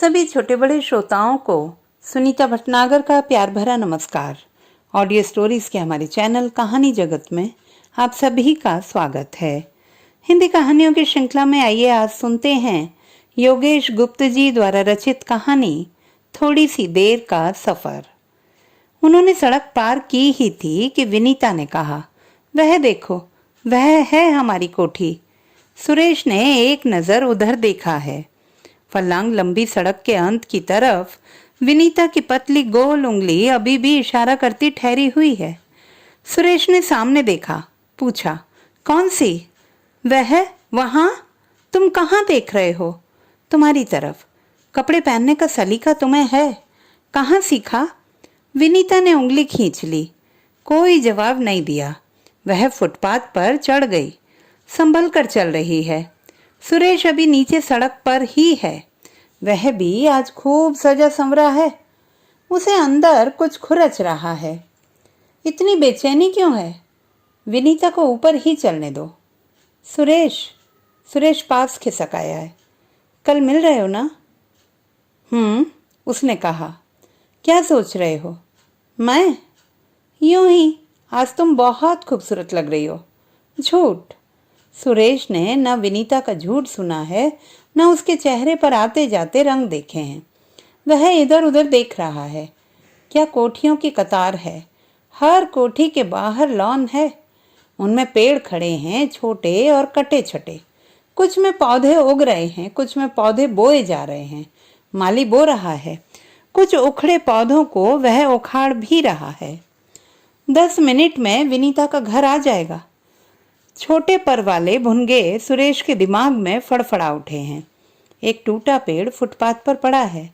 सभी छोटे बड़े श्रोताओं को सुनीता भटनागर का प्यार भरा नमस्कार। ऑडियो स्टोरीज के हमारे चैनल कहानी जगत में आप सभी का स्वागत है। हिंदी कहानियों की श्रृंखला में आइए आज सुनते हैं योगेश गुप्त जी द्वारा रचित कहानी थोड़ी सी देर का सफर। उन्होंने सड़क पार की ही थी कि विनीता ने कहा, वह देखो, वह है हमारी कोठी। सुरेश ने एक नजर उधर देखा है। फलांग लंबी सड़क के अंत की तरफ विनीता की पतली गोल उंगली अभी भी इशारा करती ठहरी हुई है। सुरेश ने सामने देखा, पूछा, कौन सी? वह वहां? तुम कहाँ देख रहे हो? तुम्हारी तरफ। कपड़े पहनने का सलीका तुम्हें है? कहाँ सीखा? विनीता ने उंगली खींच ली। कोई जवाब नहीं दिया। वह फुटपाथ पर चढ़ गई। संभल कर चल रही है। सुरेश अभी नीचे सड़क पर ही है। वह भी आज खूब सजा संवरा है। उसे अंदर कुछ खुरच रहा है। इतनी बेचैनी क्यों है? विनीता को ऊपर ही चलने दो। सुरेश पास खिसक आया है। कल मिल रहे हो ना? उसने कहा। क्या सोच रहे हो? मैं? यूं ही, आज तुम बहुत खूबसूरत लग रही हो। झूठ। सुरेश ने न विनीता का झूठ सुना है, न उसके चेहरे पर आते जाते रंग देखे हैं। वह इधर उधर देख रहा है। क्या कोठियों की कतार है। हर कोठी के बाहर लॉन है। उनमें पेड़ खड़े हैं, छोटे और कटे छटे। कुछ में पौधे उग रहे हैं, कुछ में पौधे बोए जा रहे हैं। माली बो रहा है। कुछ उखड़े पौधों को वह उखाड़ भी रहा है। 10 मिनट में विनीता का घर आ जाएगा। छोटे पर वाले भुनगे सुरेश के दिमाग में फड़फड़ा उठे हैं। एक टूटा पेड़ फुटपाथ पर पड़ा है।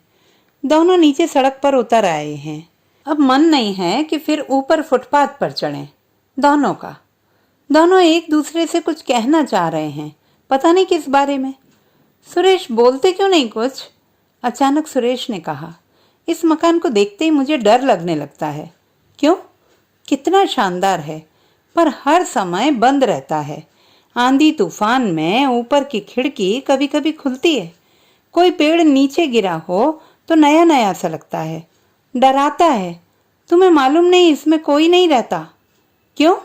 दोनों नीचे सड़क पर उतर आए हैं। अब मन नहीं है कि फिर ऊपर फुटपाथ पर चढ़ें। दोनों एक दूसरे से कुछ कहना चाह रहे हैं, पता नहीं किस बारे में। सुरेश बोलते क्यों नहीं कुछ? अचानक सुरेश ने कहा, इस मकान को देखते ही मुझे डर लगने लगता है। क्यों? कितना शानदार है, पर हर समय बंद रहता है। आंधी तूफान में ऊपर की खिड़की कभी कभी खुलती है। कोई पेड़ नीचे गिरा हो तो नया नया सा लगता है। डराता है। तुम्हें मालूम नहीं इसमें कोई नहीं रहता? क्यों?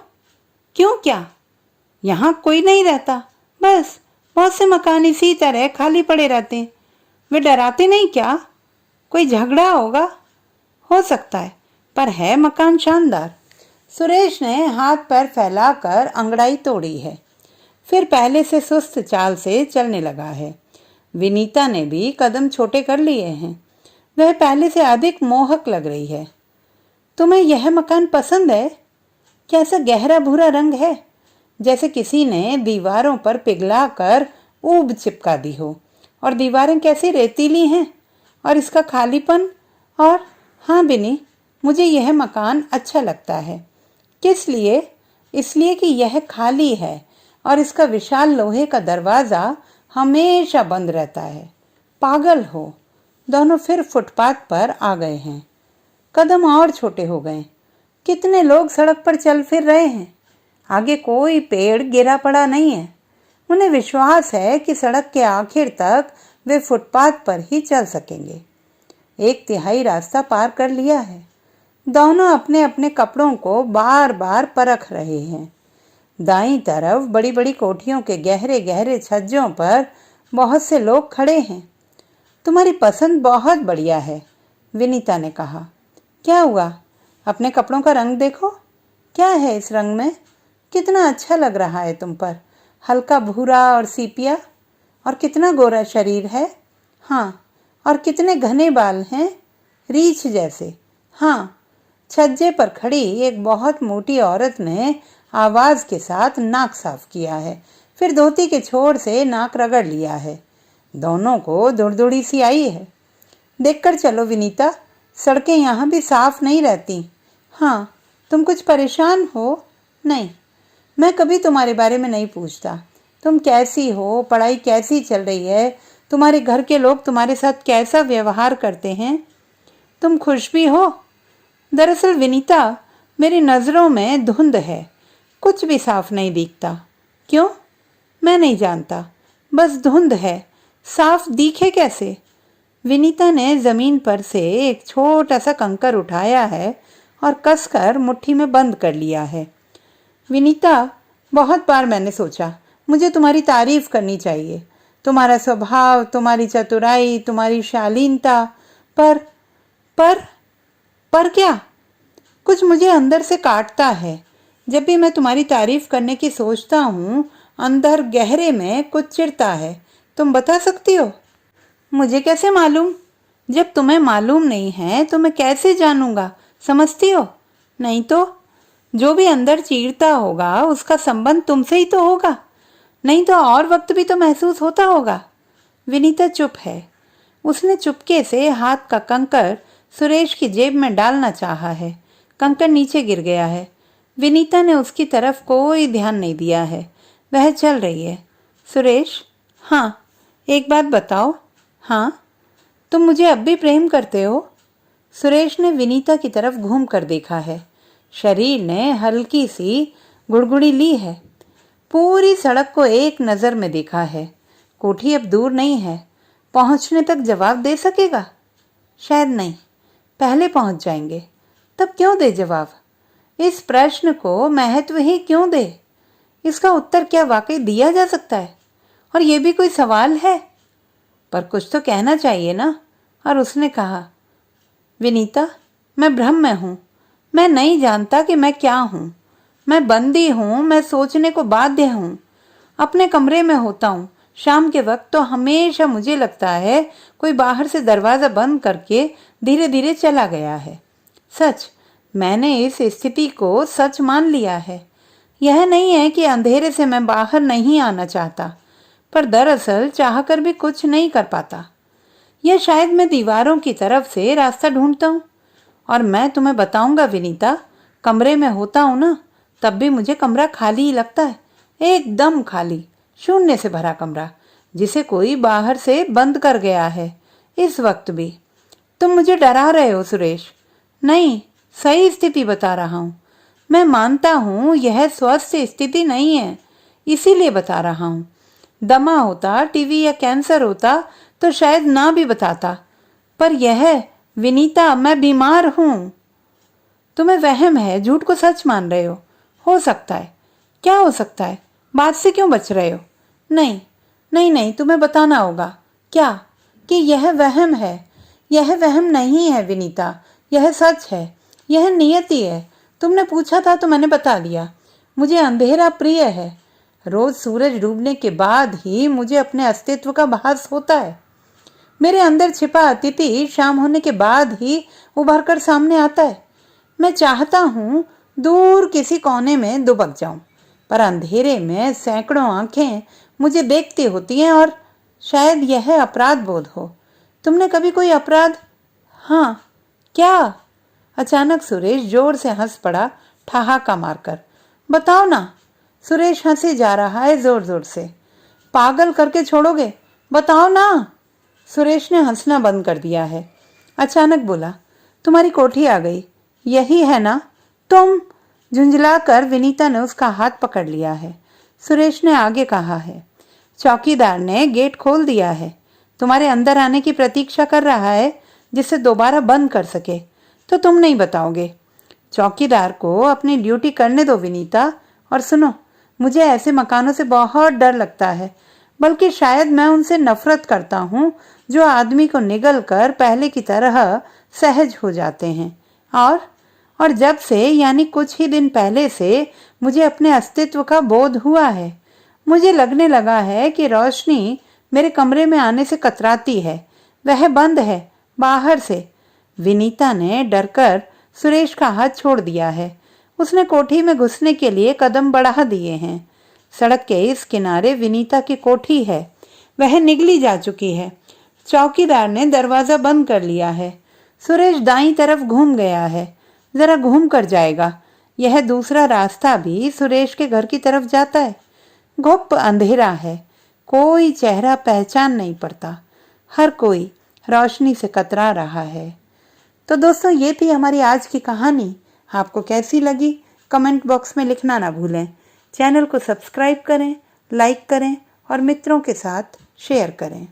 क्यों क्या? यहाँ कोई नहीं रहता। बस बहुत से मकान इसी तरह खाली पड़े रहते हैं। वे डराते नहीं क्या? कोई झगड़ा होगा? हो सकता है, पर है मकान शानदार। सुरेश ने हाथ पैर फैलाकर अंगड़ाई तोड़ी है। फिर पहले से सुस्त चाल से चलने लगा है। विनीता ने भी कदम छोटे कर लिए हैं। वह पहले से अधिक मोहक लग रही है। तुम्हें यह मकान पसंद है? कैसा गहरा भूरा रंग है, जैसे किसी ने दीवारों पर पिघला कर ऊब चिपका दी हो। और दीवारें कैसी रेतीली हैं, और इसका खालीपन। और हाँ बिनी, मुझे यह मकान अच्छा लगता है। किस लिए? इसलिए कि यह खाली है और इसका विशाल लोहे का दरवाज़ा हमेशा बंद रहता है। पागल हो। दोनों फिर फुटपाथ पर आ गए हैं। कदम और छोटे हो गए। कितने लोग सड़क पर चल फिर रहे हैं। आगे कोई पेड़ गिरा पड़ा नहीं है। उन्हें विश्वास है कि सड़क के आखिर तक वे फुटपाथ पर ही चल सकेंगे। 1/3 रास्ता पार कर लिया है। दोनों अपने अपने कपड़ों को बार बार परख रहे हैं। दाईं तरफ बड़ी बड़ी कोठियों के गहरे गहरे छज्जों पर बहुत से लोग खड़े हैं। तुम्हारी पसंद बहुत बढ़िया है, विनीता ने कहा। क्या हुआ? अपने कपड़ों का रंग देखो। क्या है इस रंग में? कितना अच्छा लग रहा है तुम पर। हल्का भूरा और सीपिया। और कितना गोरा शरीर है। हाँ, और कितने घने बाल हैं, रीछ जैसे। हाँ। छज्जे पर खड़ी एक बहुत मोटी औरत ने आवाज के साथ नाक साफ किया है, फिर धोती के छोर से नाक रगड़ लिया है। दोनों को दुड़दुड़ी सी आई है। देखकर चलो विनीता, सड़कें यहाँ भी साफ नहीं रहती। हाँ, तुम कुछ परेशान हो? नहीं, मैं कभी तुम्हारे बारे में नहीं पूछता। तुम कैसी हो, पढ़ाई कैसी चल रही है, तुम्हारे घर के लोग तुम्हारे साथ कैसा व्यवहार करते हैं, तुम खुश भी हो? दरअसल विनीता, मेरी नज़रों में धुंध है, कुछ भी साफ नहीं दिखता। क्यों? मैं नहीं जानता, बस धुंध है, साफ दिखे कैसे? विनीता ने जमीन पर से एक छोटा सा कंकर उठाया है और कसकर मुट्ठी में बंद कर लिया है। विनीता, बहुत बार मैंने सोचा मुझे तुम्हारी तारीफ करनी चाहिए, तुम्हारा स्वभाव, तुम्हारी चतुराई, तुम्हारी शालीनता, पर पर पर क्या? कुछ मुझे अंदर से काटता है। जब भी मैं तुम्हारी तारीफ करने की सोचता हूँ, अंदर गहरे में कुछ चिढ़ता है। तुम बता सकती हो? मुझे कैसे मालूम? जब तुम्हें मालूम नहीं है तो मैं कैसे जानूंगा? समझती हो? नहीं तो जो भी अंदर चीरता होगा उसका संबंध तुमसे ही तो होगा, नहीं तो और वक्त भी तो महसूस होता होगा। विनीता चुप है। उसने चुपके से हाथ का कंकर सुरेश की जेब में डालना चाहा है। कंकर नीचे गिर गया है। विनीता ने उसकी तरफ कोई ध्यान नहीं दिया है। वह चल रही है। सुरेश, हाँ, एक बात बताओ। हाँ, तुम मुझे अब भी प्रेम करते हो? सुरेश ने विनीता की तरफ घूम कर देखा है। शरीर ने हल्की सी गुड़गुड़ी ली है। पूरी सड़क को एक नज़र में देखा है। कोठी अब दूर नहीं है। पहुंचने तक जवाब दे सकेगा? शायद नहीं। पहले पहुंच जाएंगे। तब क्यों दे जवाब? इस प्रश्न को महत्व ही क्यों दे? इसका उत्तर क्या वाकई दिया जा सकता है? और ये भी कोई सवाल है? पर कुछ तो कहना चाहिए ना। और उसने कहा, विनीता, मैं भ्रम में हूँ। मैं नहीं जानता कि मैं क्या हूँ। मैं बंदी हूँ। मैं सोचने को बाध्य हूँ। अपने कमरे में होता हूँ। शाम के वक्त तो हमेशा मुझे लगता है कोई बाहर से दरवाज़ा बंद करके धीरे धीरे चला गया है। सच, मैंने इस स्थिति को सच मान लिया है। यह नहीं है कि अंधेरे से मैं बाहर नहीं आना चाहता, पर दरअसल चाहकर भी कुछ नहीं कर पाता। यह शायद मैं दीवारों की तरफ से रास्ता ढूंढता हूँ। और मैं तुम्हें बताऊंगा विनीता, कमरे में होता हूँ ना, तब भी मुझे कमरा खाली ही लगता है। एकदम खाली, शून्य से भरा कमरा, जिसे कोई बाहर से बंद कर गया है। इस वक्त भी। तुम मुझे डरा रहे हो सुरेश। नहीं, सही स्थिति बता रहा हूँ। मैं मानता हूँ यह स्वस्थ स्थिति नहीं है, इसीलिए बता रहा हूँ। दमा होता, टीवी या कैंसर होता तो शायद ना भी बताता। पर यह, विनीता, मैं बीमार हूँ। तुम्हें वहम है, झूठ को सच मान रहे हो सकता है। क्या हो सकता है? बात से क्यों बच रहे हो? नहीं नहीं नहीं, तुम्हें बताना होगा। क्या? कि यह वहम है। यह वहम नहीं है विनीता, यह सच है। यह नियति है। तुमने पूछा था तो मैंने बता दिया। मुझे अंधेरा प्रिय है। रोज सूरज डूबने के बाद ही मुझे अपने अस्तित्व का भास होता है। मेरे अंदर छिपा अतिथि शाम होने के बाद ही उभर कर सामने आता है। मैं चाहता हूँ दूर किसी कोने में दुबक जाऊं, पर अंधेरे में सैकड़ों आंखें मुझे देखती होती हैं और शायद यह अपराध बोध हो। तुमने कभी कोई अपराध? हाँ। क्या? अचानक सुरेश जोर से हंस पड़ा, ठहाका मारकर। बताओ ना। सुरेश हंसे जा रहा है जोर जोर से। पागल करके छोड़ोगे? बताओ ना। सुरेश ने हंसना बंद कर दिया है। अचानक बोला, तुम्हारी कोठी आ गई, यही है ना? तुम? झुंझलाकर विनीता ने उसका हाथ पकड़ लिया है। सुरेश ने आगे कहा है, चौकीदार ने गेट खोल दिया है। तुम्हारे अंदर आने की प्रतीक्षा कर रहा है, जिसे दोबारा बंद कर सके। तो तुम नहीं बताओगे? चौकीदार को अपनी ड्यूटी करने दो विनीता। और सुनो, मुझे ऐसे मकानों से बहुत डर लगता है, बल्कि शायद मैं उनसे नफरत करता हूँ जो आदमी को निगल कर पहले की तरह सहज हो जाते हैं। और जब से, यानी कुछ ही दिन पहले से, मुझे अपने अस्तित्व का बोध हुआ है। मुझे लगने लगा है कि रोशनी मेरे कमरे में आने से कतराती है। वह बंद है बाहर से। विनीता ने डरकर सुरेश का हाथ छोड़ दिया है। उसने कोठी में घुसने के लिए कदम बढ़ा दिए हैं। सड़क के इस किनारे विनीता की कोठी है। वह निगली जा चुकी है। चौकीदार ने दरवाजा बंद कर लिया है। सुरेश दाईं तरफ घूम गया है। जरा घूम कर जाएगा। यह दूसरा रास्ता भी सुरेश के घर की तरफ जाता है। घुप अंधेरा है। कोई चेहरा पहचान नहीं पड़ता। हर कोई रोशनी से कतरा रहा है। तो दोस्तों, ये थी हमारी आज की कहानी। आपको कैसी लगी कमेंट बॉक्स में लिखना ना भूलें। चैनल को सब्सक्राइब करें, लाइक करें और मित्रों के साथ शेयर करें।